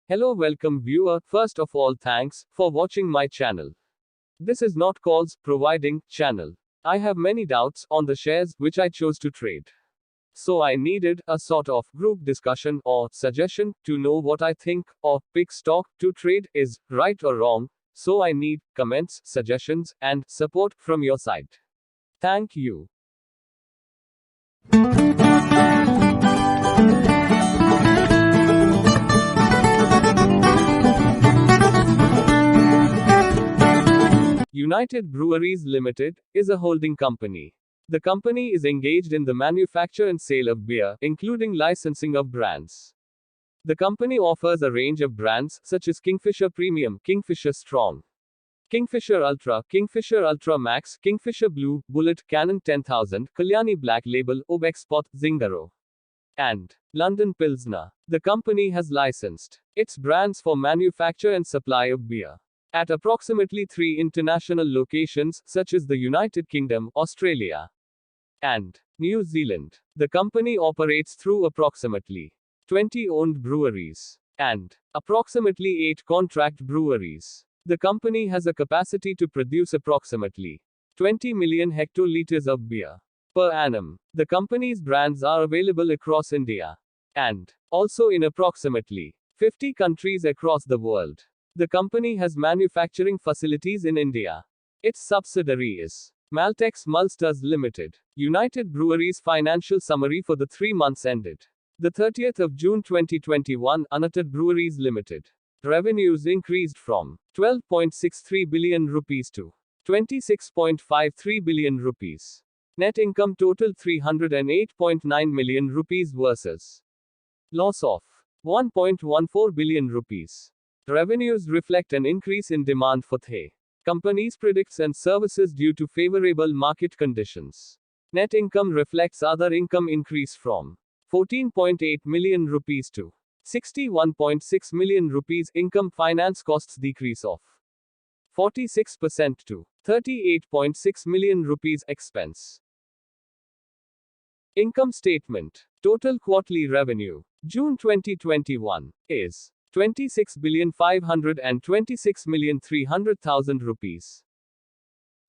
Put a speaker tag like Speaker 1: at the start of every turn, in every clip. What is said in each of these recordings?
Speaker 1: Hello, welcome viewer. First of all, thanks for watching my channel. This is not calls providing channel. I have many doubts on the shares which I chose to trade. So I needed a sort of group discussion or suggestion to know what I think or pick stock to trade is right or wrong. So I need comments, suggestions, and support from your side. Thank you. United Breweries Limited is a holding company. The company is engaged in the manufacture and sale of beer, including licensing of brands. The company offers a range of brands such as Kingfisher Premium, Kingfisher Strong, Kingfisher Ultra Max, Kingfisher Blue, Bullet, Canon 10,000, Kalyani Black Label, Obex Spot, Zingaro, and London Pilsner. The company has licensed its brands for manufacture and supply of beer at approximately 3 international locations, such as the United Kingdom, Australia, and New Zealand. The company operates through approximately 20 owned breweries and approximately 8 contract breweries. The company has a capacity to produce approximately 20 million hectoliters of beer per annum. The company's brands are available across India and also in approximately 50 countries across the world. The company has manufacturing facilities in India. Its subsidiary is Maltex Maltsters Limited. United Breweries financial summary for the 3 months ended the 30th of June 2021. United Breweries Limited revenues increased from 12.63 billion rupees to 26.53 billion rupees. Net income totaled 308.9 million rupees versus loss of 1.14 billion rupees. Revenues reflect an increase in demand for the company's products and services due to favorable market conditions. Net income reflects other income increase from 14.8 million rupees to 61.6 million rupees. Income finance costs decrease of 46% to 38.6 million rupees. Expense. Income statement. Total quarterly revenue June 2021 is 26,526,300,000 rupees.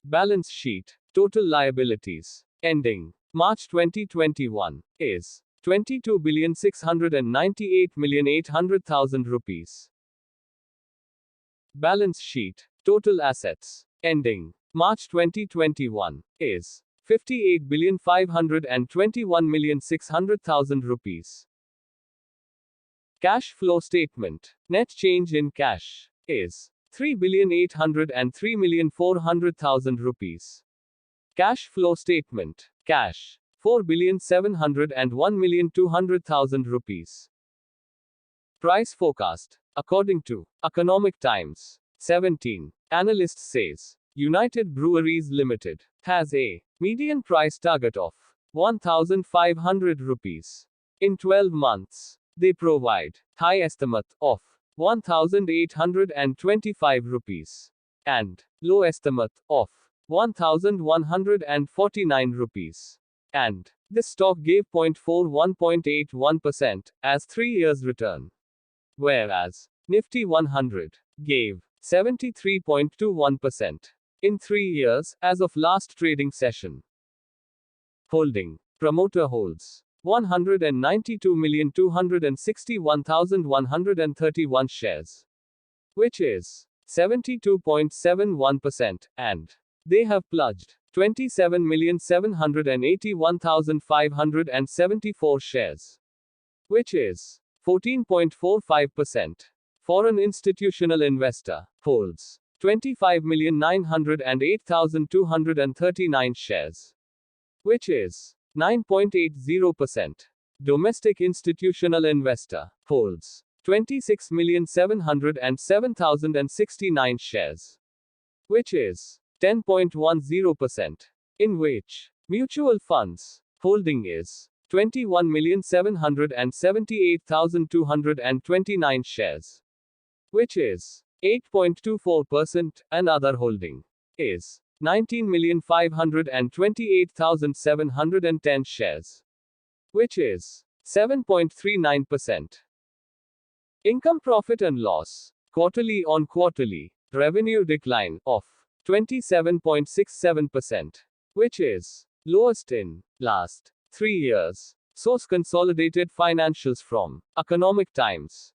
Speaker 1: Balance sheet. Total liabilities ending March 2021 is 22,698,800,000 rupees. Balance sheet. Total assets ending March 2021 is 58,521,600,000 rupees. Cash flow statement. Net change in cash is 3,803,400,000 rupees. Cash flow statement. Cash 4,701,200,000 rupees. Price forecast. According to Economic Times 17, analyst says United Breweries Limited has a median price target of 1,500 rupees in 12 months. They provide high estimate of 1,825 rupees and low estimate of 1,149 rupees. And this stock gave 0.81% as 3 years return. Whereas Nifty 100 gave 73.21% in 3 years as of last trading session. Holding. Promoter holds 192,261,131 shares, which is 72.71%, and they have pledged 27,781,574 shares, which is 14.45%. Foreign institutional investor holds 25,908,239 shares, which is 9.80%. Domestic institutional investor holds 26,707,069 shares, which is 10.10%, in which mutual funds holding is 21,778,229 shares, which is 8.24%, and other holding is 19,528,710 shares, which is 7.39%. Income, profit and loss. Quarterly on quarterly. Revenue decline of 27.67%, which is lowest in last 3 years. Source: consolidated financials from Economic Times.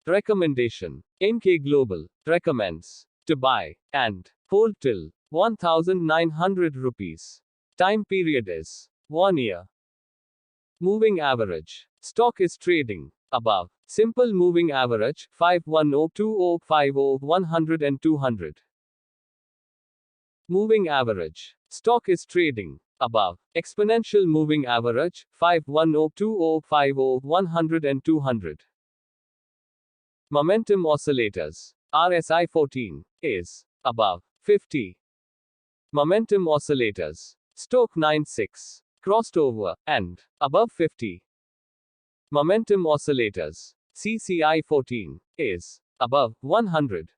Speaker 1: Recommendation: Emkay Global recommends to buy and hold till 1900 rupees. Time period is 1 year. Moving average. Stock is trading above simple moving average 510, 20, 50, 100 and 200. Moving average. Stock is trading above exponential moving average 510, 20, 50, 100 and 200. Momentum oscillators. RSI 14 is above 50. Momentum oscillators. Stochh 96 crossed over and above 50. Momentum oscillators. CCI 14 is above 100.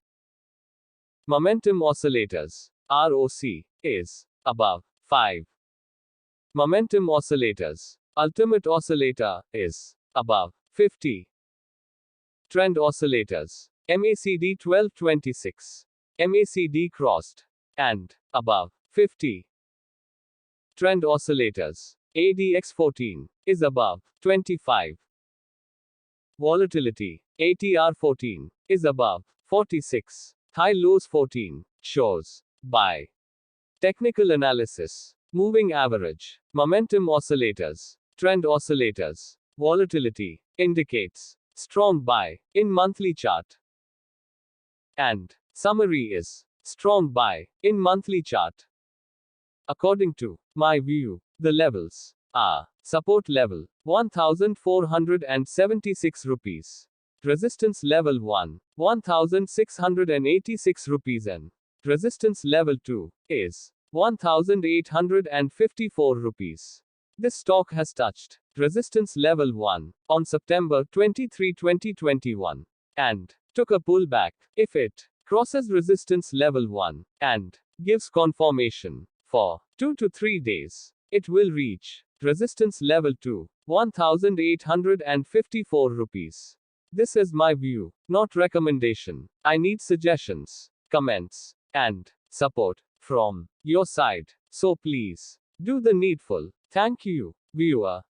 Speaker 1: Momentum oscillators. ROC is above 5. Momentum oscillators. Ultimate oscillator is above 50. Trend oscillators. MACD 1226. MACD crossed and above 50. Trend oscillators. ADX 14 is above 25. Volatility. ATR 14 is above 46. High lows 14 shows buy. Technical analysis. Moving average. Momentum oscillators. Trend oscillators. Volatility indicates strong buy in monthly chart. And summary is strong buy in monthly chart. According to my view, the levels are support level 1476 rupees, resistance level 1 1686 rupees and resistance level 2 is 1854 rupees. This stock has touched resistance level 1 on September 23, 2021 and took a pullback. If it crosses resistance level 1 and gives confirmation for 2 to 3 days, it will reach resistance level 2, 1854 rupees. This is my view, not recommendation. I need suggestions, comments, and support from your side. So please do the needful. Thank you, viewer.